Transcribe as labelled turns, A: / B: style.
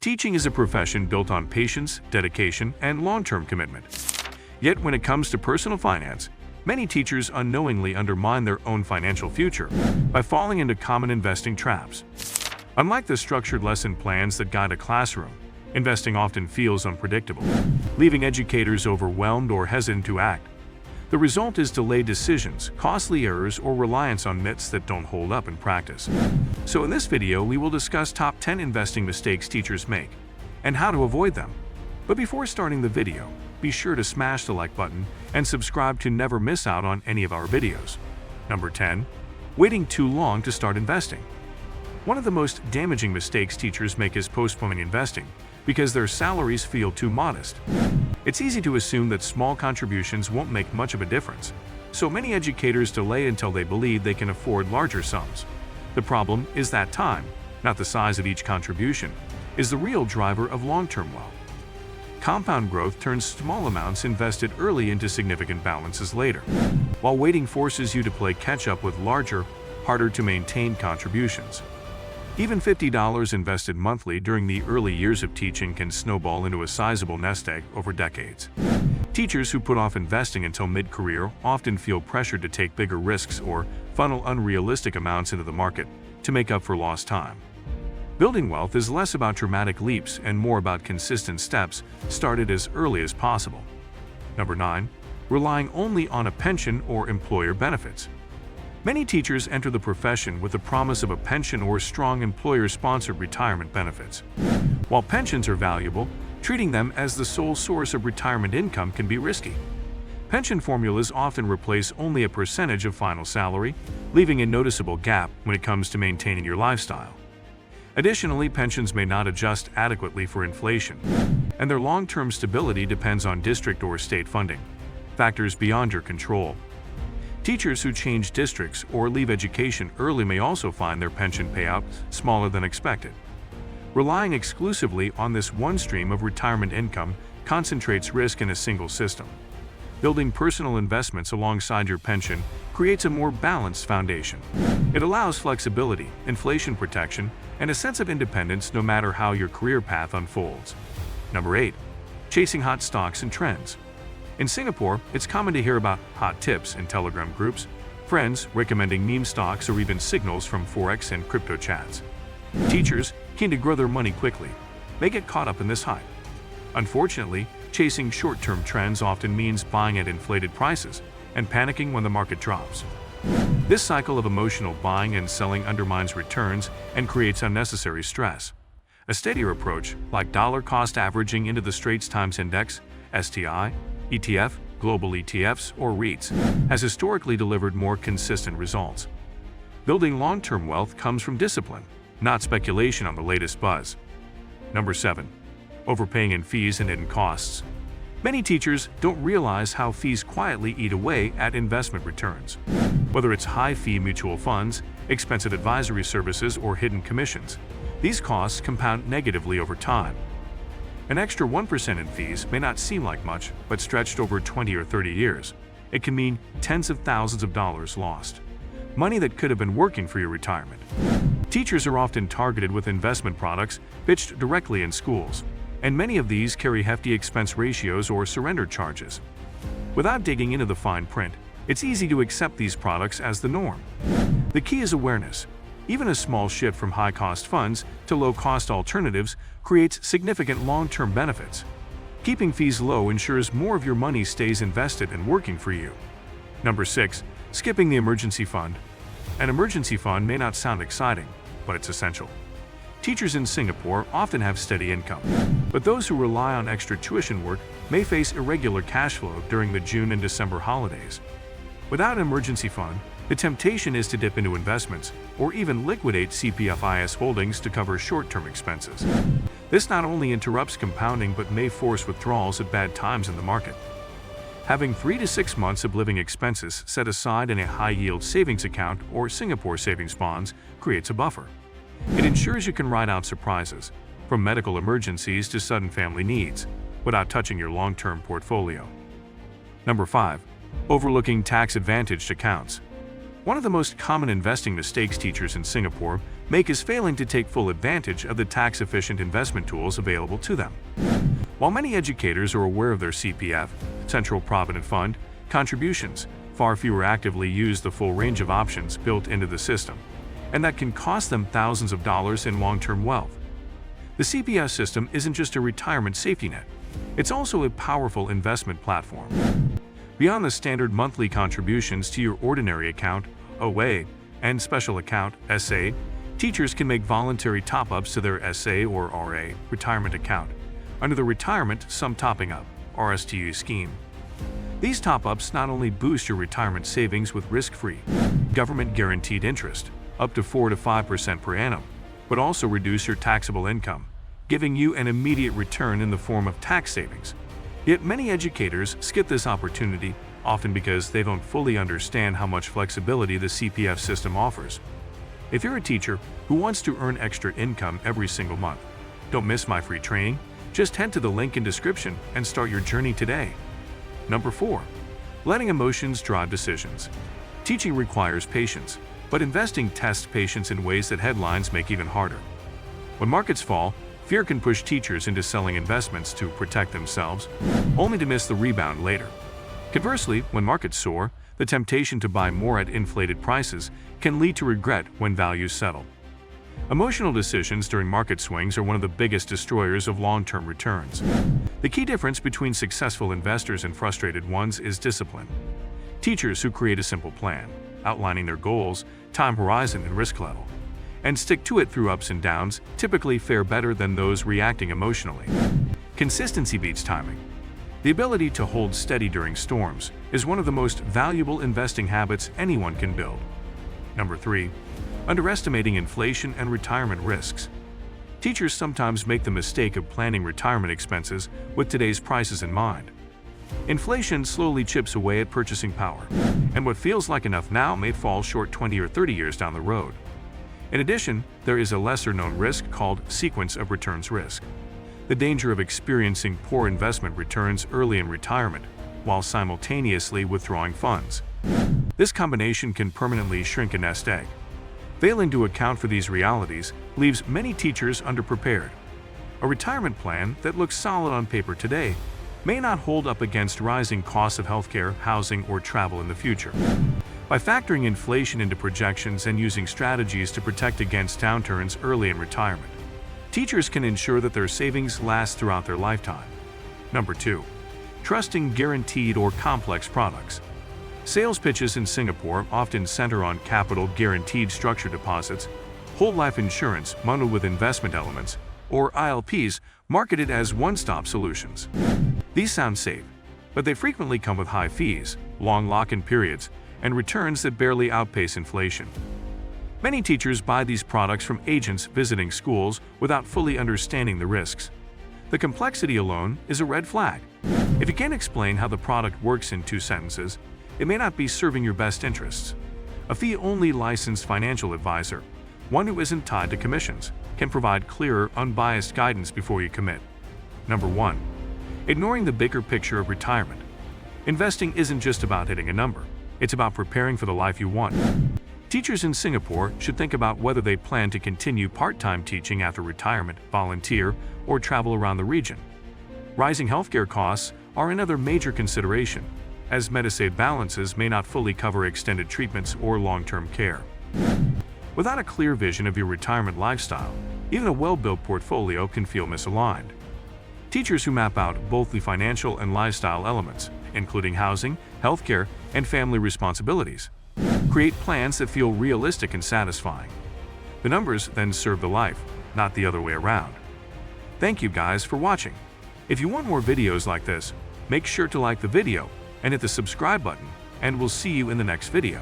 A: Teaching is a profession built on patience, dedication, and long-term commitment. Yet when it comes to personal finance, many teachers unknowingly undermine their own financial future by falling into common investing traps. Unlike the structured lesson plans that guide a classroom, investing often feels unpredictable, leaving educators overwhelmed or hesitant to act. The result is delayed decisions, costly errors, or reliance on myths that don't hold up in practice. So in this video, we will discuss top 10 investing mistakes teachers make and how to avoid them. But before starting the video, be sure to smash the like button and subscribe to never miss out on any of our videos. Number 10. Waiting too long to start investing. One of the most damaging mistakes teachers make is postponing investing because their salaries feel too modest. It's easy to assume that small contributions won't make much of a difference, so many educators delay until they believe they can afford larger sums. The problem is that time, not the size of each contribution, is the real driver of long-term wealth. Compound growth turns small amounts invested early into significant balances later, while waiting forces you to play catch-up with larger, harder-to-maintain contributions. Even $50 invested monthly during the early years of teaching can snowball into a sizable nest egg over decades. Teachers who put off investing until mid-career often feel pressured to take bigger risks or funnel unrealistic amounts into the market to make up for lost time. Building wealth is less about dramatic leaps and more about consistent steps started as early as possible. Number 9. Relying only on a pension or employer benefits. Many teachers enter the profession with the promise of a pension or strong employer-sponsored retirement benefits. While pensions are valuable, treating them as the sole source of retirement income can be risky. Pension formulas often replace only a percentage of final salary, leaving a noticeable gap when it comes to maintaining your lifestyle. Additionally, pensions may not adjust adequately for inflation, and their long-term stability depends on district or state funding, factors beyond your control. Teachers who change districts or leave education early may also find their pension payout smaller than expected. Relying exclusively on this one stream of retirement income concentrates risk in a single system. Building personal investments alongside your pension creates a more balanced foundation. It allows flexibility, inflation protection, and a sense of independence no matter how your career path unfolds. Number 8. Chasing hot stocks and trends. In Singapore, it's common to hear about hot tips in Telegram groups, friends recommending meme stocks, or even signals from Forex and crypto chats. Teachers, keen to grow their money quickly, may get caught up in this hype. Unfortunately, chasing short-term trends often means buying at inflated prices and panicking when the market drops. This cycle of emotional buying and selling undermines returns and creates unnecessary stress. A steadier approach, like dollar-cost averaging into the Straits Times Index, STI, ETF, global ETFs, or REITs, has historically delivered more consistent results. Building long-term wealth comes from discipline, not speculation on the latest buzz. Number 7. Overpaying in fees and hidden costs. Many teachers don't realize how fees quietly eat away at investment returns. Whether it's high-fee mutual funds, expensive advisory services, or hidden commissions, these costs compound negatively over time. An extra 1% in fees may not seem like much, but stretched over 20 or 30 years, it can mean tens of thousands of dollars lost. Money that could have been working for your retirement. Teachers are often targeted with investment products pitched directly in schools, and many of these carry hefty expense ratios or surrender charges. Without digging into the fine print, it's easy to accept these products as the norm. The key is awareness. Even a small shift from high-cost funds to low-cost alternatives creates significant long-term benefits. Keeping fees low ensures more of your money stays invested and working for you. Number 6. Skipping the emergency fund. An emergency fund may not sound exciting, but it's essential. Teachers in Singapore often have steady income, but those who rely on extra tuition work may face irregular cash flow during the June and December holidays. Without an emergency fund, the temptation is to dip into investments or even liquidate CPFIS holdings to cover short-term expenses. This not only interrupts compounding but may force withdrawals at bad times in the market. Having 3 to 6 months of living expenses set aside in a high-yield savings account or Singapore savings bonds creates a buffer. It ensures you can ride out surprises, from medical emergencies to sudden family needs, without touching your long-term portfolio. Number 5. Overlooking tax-advantaged accounts. One of the most common investing mistakes teachers in Singapore make is failing to take full advantage of the tax-efficient investment tools available to them. While many educators are aware of their CPF, Central Provident Fund, contributions, far fewer actively use the full range of options built into the system, and that can cost them thousands of dollars in long-term wealth. The CPF system isn't just a retirement safety net, it's also a powerful investment platform. Beyond the standard monthly contributions to your ordinary account, OA, and special account, SA, teachers can make voluntary top-ups to their SA or RA retirement account under the Retirement Sum Topping Up (RSTU) scheme. These top-ups not only boost your retirement savings with risk-free, government-guaranteed interest, up to 4 to 5% per annum, but also reduce your taxable income, giving you an immediate return in the form of tax savings. Yet many educators skip this opportunity, often because they don't fully understand how much flexibility the CPF system offers. If you're a teacher who wants to earn extra income every single month, don't miss my free training. Just head to the link in description and start your journey today. Number 4. Letting emotions drive decisions. Teaching requires patience, but investing tests patience in ways that headlines make even harder. When markets fall, fear can push teachers into selling investments to protect themselves, only to miss the rebound later. Conversely, when markets soar, the temptation to buy more at inflated prices can lead to regret when values settle. Emotional decisions during market swings are one of the biggest destroyers of long-term returns. The key difference between successful investors and frustrated ones is discipline. Teachers who create a simple plan, outlining their goals, time horizon, and risk level, and stick to it through ups and downs, typically fare better than those reacting emotionally. Consistency beats timing. The ability to hold steady during storms is one of the most valuable investing habits anyone can build. Number 3. Underestimating inflation and retirement risks. Teachers sometimes make the mistake of planning retirement expenses with today's prices in mind. Inflation slowly chips away at purchasing power, and what feels like enough now may fall short 20 or 30 years down the road. In addition, there is a lesser-known risk called sequence of returns risk. The danger of experiencing poor investment returns early in retirement, while simultaneously withdrawing funds. This combination can permanently shrink a nest egg. Failing to account for these realities leaves many teachers underprepared. A retirement plan that looks solid on paper today may not hold up against rising costs of healthcare, housing, or travel in the future. By factoring inflation into projections and using strategies to protect against downturns early in retirement, teachers can ensure that their savings last throughout their lifetime. Number 2. Trusting guaranteed or complex products. Sales pitches in Singapore often center on capital guaranteed structured deposits, whole life insurance bundled with investment elements, or ILPs marketed as one-stop solutions. These sound safe, but they frequently come with high fees, long lock-in periods, and returns that barely outpace inflation. Many teachers buy these products from agents visiting schools without fully understanding the risks. The complexity alone is a red flag. If you can't explain how the product works in 2 sentences, it may not be serving your best interests. A fee-only licensed financial advisor, one who isn't tied to commissions, can provide clearer, unbiased guidance before you commit. Number 1. Ignoring the bigger picture of retirement. Investing isn't just about hitting a number. It's about preparing for the life you want. Teachers in Singapore should think about whether they plan to continue part-time teaching after retirement, volunteer, or travel around the region. Rising healthcare costs are another major consideration, as Medicaid balances may not fully cover extended treatments or long-term care. Without a clear vision of your retirement lifestyle, even a well-built portfolio can feel misaligned. Teachers who map out both the financial and lifestyle elements, including housing, healthcare, and family responsibilities, create plans that feel realistic and satisfying. The numbers then serve the life, not the other way around. Thank you guys for watching. If you want more videos like this, make sure to like the video and hit the subscribe button, and we'll see you in the next video.